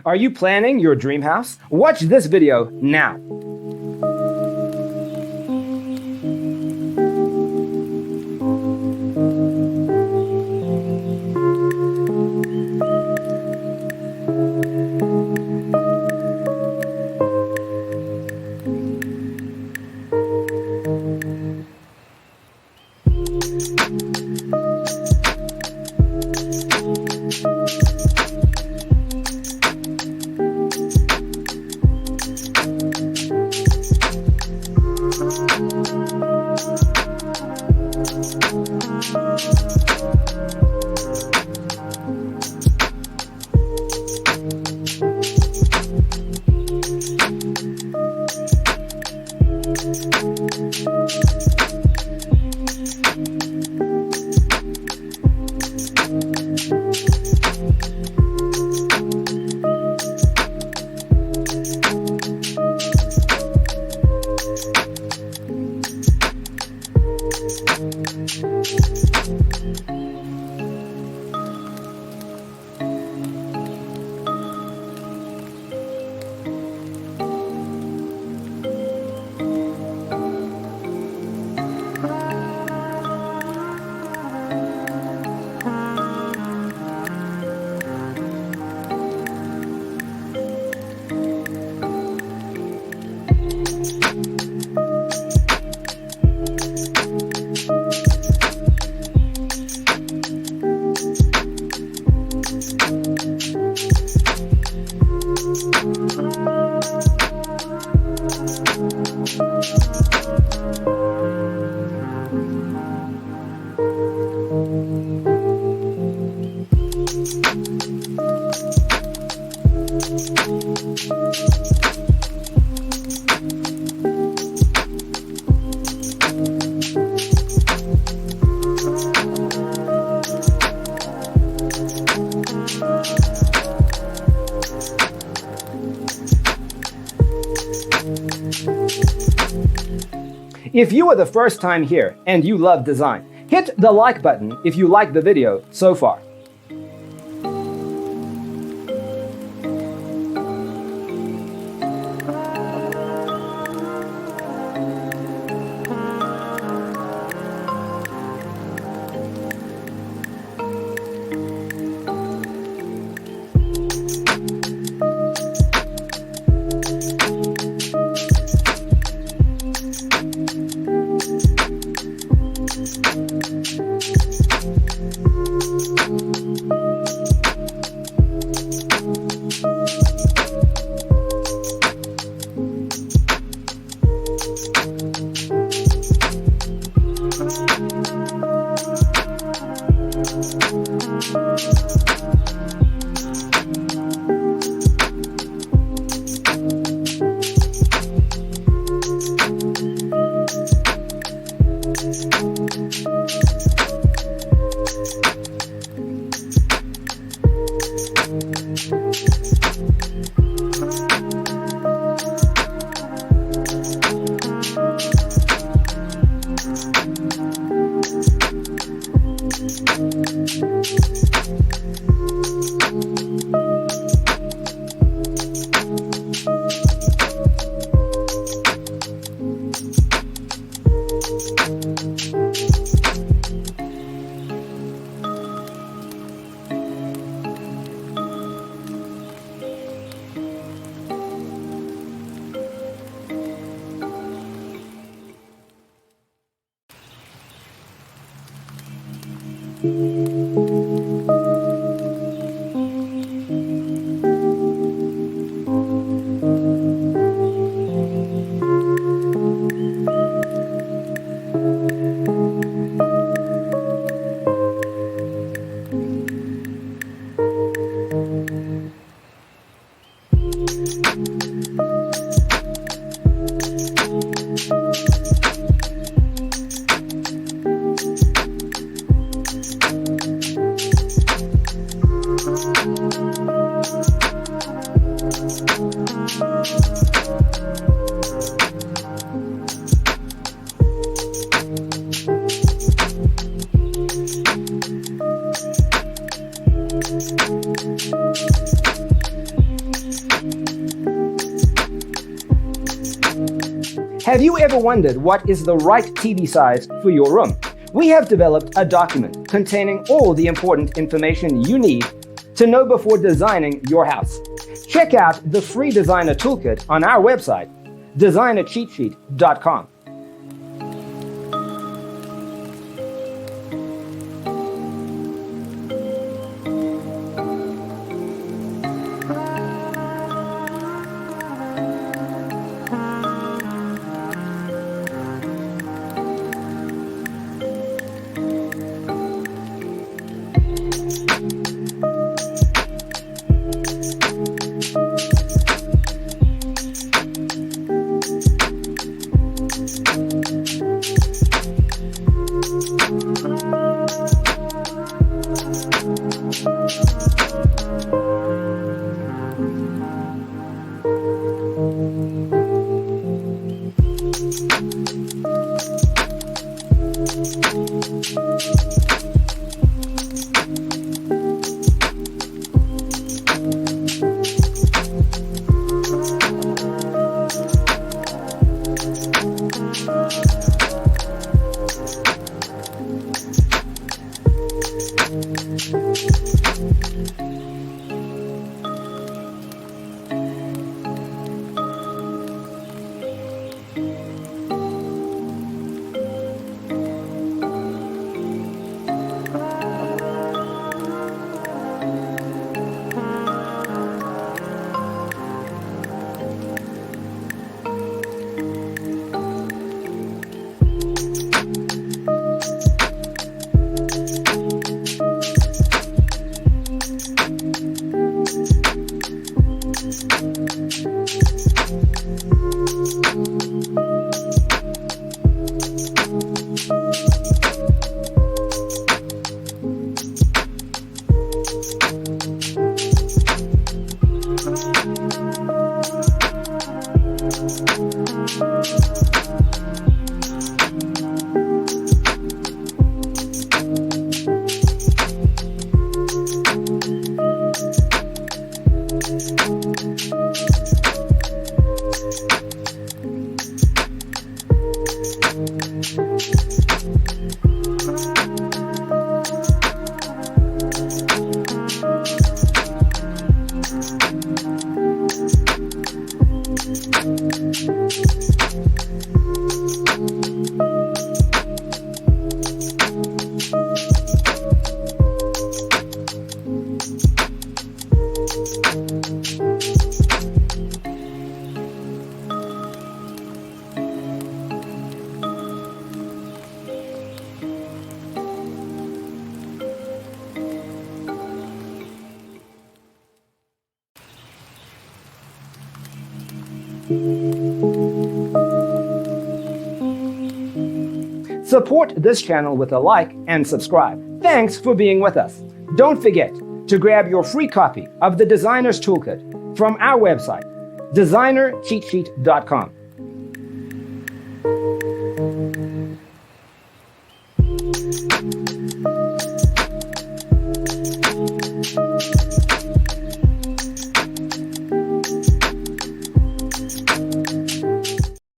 Are you planning your dream house? Watch this video now. If you are the first time here and you love design, hit the like button if you like the video so far. Have you ever wondered what is the right TV size for your room? We have developed a document containing all the important information you need to know before designing your house. Check out the free designer toolkit on our website, designercheatsheet.com. Support this channel with a like and subscribe. Thanks for being with us. Don't forget to grab your free copy of the Designer's Toolkit from our website, designercheatsheet.com.